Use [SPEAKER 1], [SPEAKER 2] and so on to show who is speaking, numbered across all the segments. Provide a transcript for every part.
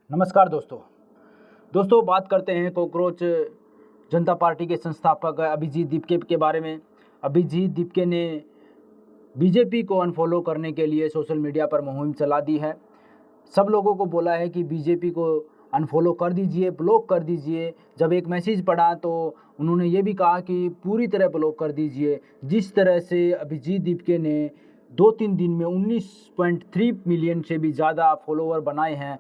[SPEAKER 1] नमस्कार दोस्तों बात करते हैं कॉकरोच जनता पार्टी के संस्थापक अभिजीत दीपके के बारे में। अभिजीत दीपके ने बीजेपी को अनफॉलो करने के लिए सोशल मीडिया पर मुहिम चला दी है। सब लोगों को बोला है कि बीजेपी को अनफॉलो कर दीजिए, ब्लॉक कर दीजिए। जब एक मैसेज पढ़ा तो उन्होंने ये भी कहा कि पूरी तरह ब्लॉक कर दीजिए। जिस तरह से अभिजीत दीपके ने 2-3 दिन में 19.3 मिलियन से भी ज़्यादा फॉलोवर बनाए हैं,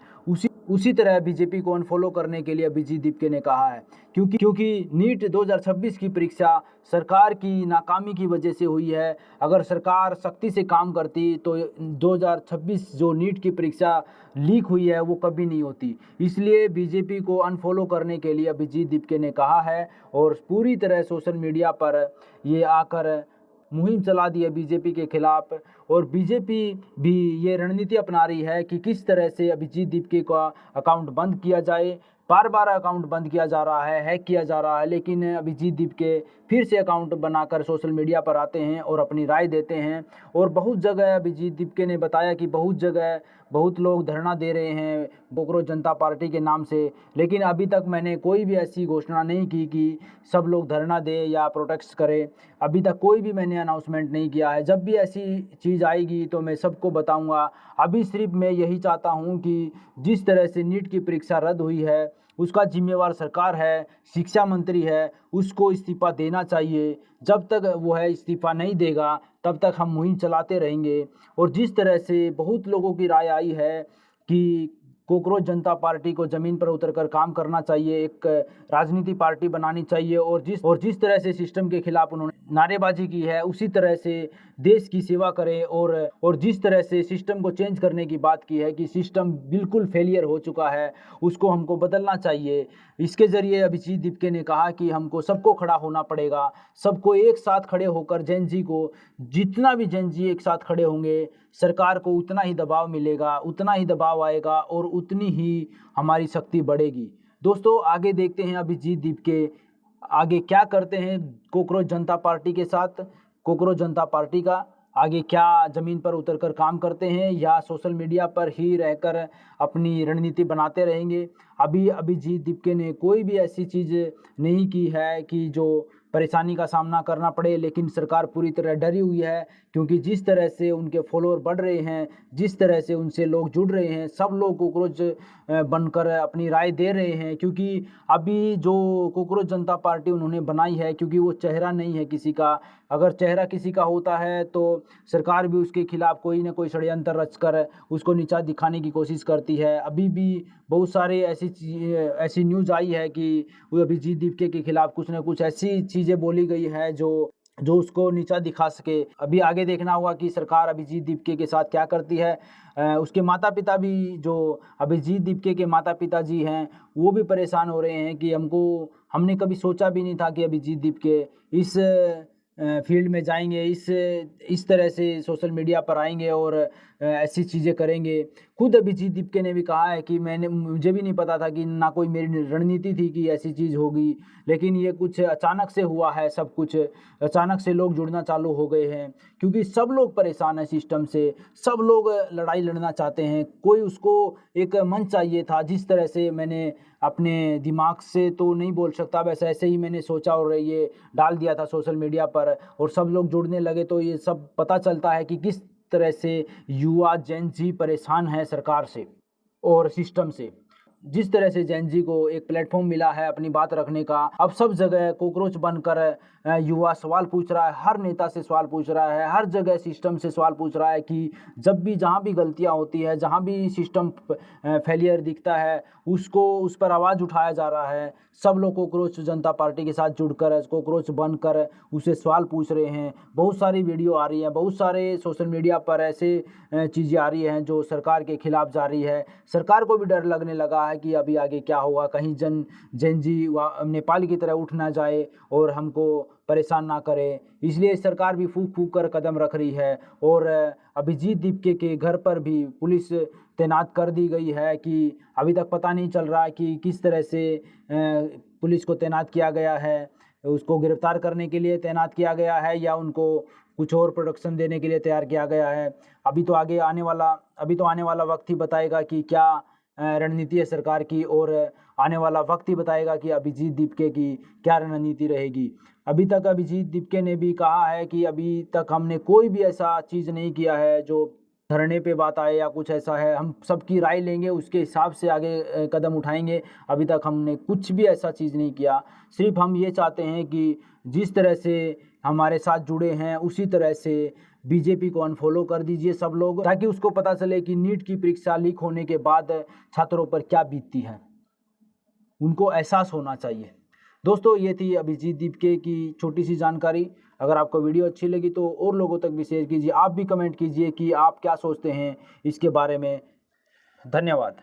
[SPEAKER 1] उसी तरह बीजेपी को अनफॉलो करने के लिए अभिजीत दीपके ने कहा है। क्योंकि नीट 2026 की परीक्षा सरकार की नाकामी की वजह से हुई है। अगर सरकार सख्ती से काम करती तो 2026 जो नीट की परीक्षा लीक हुई है वो कभी नहीं होती। इसलिए बीजेपी को अनफॉलो करने के लिए अभिजीत दीपके ने कहा है और पूरी तरह सोशल मीडिया पर ये आकर मुहिम चला दी है बीजेपी के खिलाफ। और बीजेपी भी ये रणनीति अपना रही है कि किस तरह से अभिजीत दीपके का अकाउंट बंद किया जाए। बार बार अकाउंट बंद किया जा रहा है, हैक किया जा रहा है, लेकिन अभिजीत दीपके फिर से अकाउंट बनाकर सोशल मीडिया पर आते हैं और अपनी राय देते हैं। और बहुत जगह अभिजीत दीपके ने बताया कि बहुत जगह बहुत लोग धरना दे रहे हैं कॉकरोच जनता पार्टी के नाम से, लेकिन अभी तक मैंने कोई भी ऐसी घोषणा नहीं की कि सब लोग धरना दें या प्रोटेस्ट करें। अभी तक कोई भी मैंने अनाउंसमेंट नहीं किया है। जब भी ऐसी चीज़ आएगी तो मैं सबको बताऊंगा। अभी सिर्फ मैं यही चाहता हूं कि जिस तरह से नीट की परीक्षा रद्द हुई है उसका जिम्मेवार सरकार है, शिक्षा मंत्री है, उसको इस्तीफ़ा देना चाहिए। जब तक वो है इस्तीफ़ा नहीं देगा तब तक हम मुहिम चलाते रहेंगे। और जिस तरह से बहुत लोगों की राय आई है कि कॉकरोच जनता पार्टी को ज़मीन पर उतरकर काम करना चाहिए, एक राजनीति पार्टी बनानी चाहिए। और जिस तरह से सिस्टम के खिलाफ उन्होंने नारेबाजी की है उसी तरह से देश की सेवा करें। और जिस तरह से सिस्टम को चेंज करने की बात की है कि सिस्टम बिल्कुल फेलियर हो चुका है, उसको हमको बदलना चाहिए। इसके ज़रिए अभिजीत दीपके ने कहा कि हमको सबको खड़ा होना पड़ेगा, सबको एक साथ खड़े होकर जेनजी को, जितना भी जेनजी एक साथ खड़े होंगे सरकार को उतना ही दबाव मिलेगा, उतना ही दबाव आएगा और उतनी ही हमारी शक्ति बढ़ेगी। दोस्तों आगे देखते हैं अभिजीत दीपके आगे क्या करते हैं कॉकरोच जनता पार्टी के साथ। कॉकरोच जनता पार्टी का आगे क्या ज़मीन पर उतरकर काम करते हैं या सोशल मीडिया पर ही रहकर अपनी रणनीति बनाते रहेंगे। अभी अभिजीत दीपके ने कोई भी ऐसी चीज़ नहीं की है कि जो परेशानी का सामना करना पड़े, लेकिन सरकार पूरी तरह डरी हुई है। क्योंकि जिस तरह से उनके फॉलोअर बढ़ रहे हैं, जिस तरह से उनसे लोग जुड़ रहे हैं, सब लोग कॉकरोच बनकर अपनी राय दे रहे हैं। क्योंकि अभी जो कॉकरोच जनता पार्टी उन्होंने बनाई है, क्योंकि वो चेहरा नहीं है किसी का। अगर चेहरा किसी का होता है तो सरकार भी उसके खिलाफ कोई ना कोई षड्यंत्र रचकर उसको नीचा दिखाने की कोशिश करती है। अभी भी बहुत सारे ऐसी न्यूज़ आई है कि वो अभिजीत दीपके के खिलाफ कुछ ना कुछ ऐसी चीज़ें बोली गई है जो उसको नीचा दिखा सके। अभी आगे देखना होगा कि सरकार अभिजीत दीपके के साथ क्या करती है। उसके माता पिता भी, जो अभिजीत दीपके के माता पिता जी हैं, वो भी परेशान हो रहे हैं कि हमने कभी सोचा भी नहीं था कि अभिजीत दीपके इस फील्ड में जाएंगे, इस तरह से सोशल मीडिया पर आएंगे और ऐसी चीज़ें करेंगे। खुद अभिजीत दीपके ने भी कहा है कि मुझे भी नहीं पता था कि ना कोई मेरी रणनीति थी कि ऐसी चीज़ होगी, लेकिन ये कुछ अचानक से हुआ है। सब कुछ अचानक से लोग जुड़ना चालू हो गए हैं क्योंकि सब लोग परेशान हैं सिस्टम से, सब लोग लड़ाई लड़ना चाहते हैं। कोई उसको एक मंच चाहिए था। जिस तरह से मैंने अपने दिमाग से तो नहीं बोल सकता, वैसे ऐसे ही मैंने सोचा और ये डाल दिया था सोशल मीडिया पर और सब लोग जुड़ने लगे, तो ये सब पता चलता है कि किस तरह से युवा जेन जी परेशान है सरकार से और सिस्टम से। जिस तरह से जेन जी को एक प्लेटफॉर्म मिला है अपनी बात रखने का, अब सब जगह कॉकरोच बनकर युवा सवाल पूछ रहा है, हर नेता से सवाल पूछ रहा है, हर जगह सिस्टम से सवाल पूछ रहा है कि जब भी जहाँ भी गलतियाँ होती है, जहाँ भी सिस्टम फेलियर दिखता है, उस पर आवाज़ उठाया जा रहा है। सब लोग कॉकरोच जनता पार्टी के साथ जुड़कर कॉकरोच बनकर उसे सवाल पूछ रहे हैं। बहुत सारी वीडियो आ रही हैं, बहुत सारे सोशल मीडिया पर ऐसे चीज़ें आ रही हैं जो सरकार के खिलाफ जा रही है। सरकार को भी डर लगने लगा है कि अभी आगे क्या होगा, कहीं जेन जी नेपाल की तरह उठ ना जाए और हमको परेशान ना करे। इसलिए सरकार भी फूंक फूंक कर कदम रख रही है। और अभिजीत दीपके के घर पर भी पुलिस तैनात कर दी गई है कि अभी तक पता नहीं चल रहा कि किस तरह से पुलिस को तैनात किया गया है, उसको गिरफ्तार करने के लिए तैनात किया गया है या उनको कुछ और प्रोटेक्शन देने के लिए तैयार किया गया है। अभी तो आने वाला वक्त ही बताएगा कि क्या रणनीति है सरकार की, और आने वाला वक्त ही बताएगा कि अभिजीत दीपके की क्या रणनीति रहेगी। अभी तक अभिजीत दीपके ने भी कहा है कि अभी तक हमने कोई भी ऐसा चीज़ नहीं किया है जो धरने पे बात आए या कुछ ऐसा है, हम सबकी राय लेंगे, उसके हिसाब से आगे कदम उठाएंगे। अभी तक हमने कुछ भी ऐसा चीज़ नहीं किया, सिर्फ हम ये चाहते हैं कि जिस तरह से हमारे साथ जुड़े हैं उसी तरह से बीजेपी को अनफॉलो कर दीजिए सब लोग, ताकि उसको पता चले कि नीट की परीक्षा लीक होने के बाद छात्रों पर क्या बीतती है, उनको एहसास होना चाहिए। दोस्तों, ये थी अभिजीत दीपके की छोटी सी जानकारी। अगर आपको वीडियो अच्छी लगी तो और लोगों तक भी शेयर कीजिए। आप भी कमेंट कीजिए कि आप क्या सोचते हैं इसके बारे में। धन्यवाद।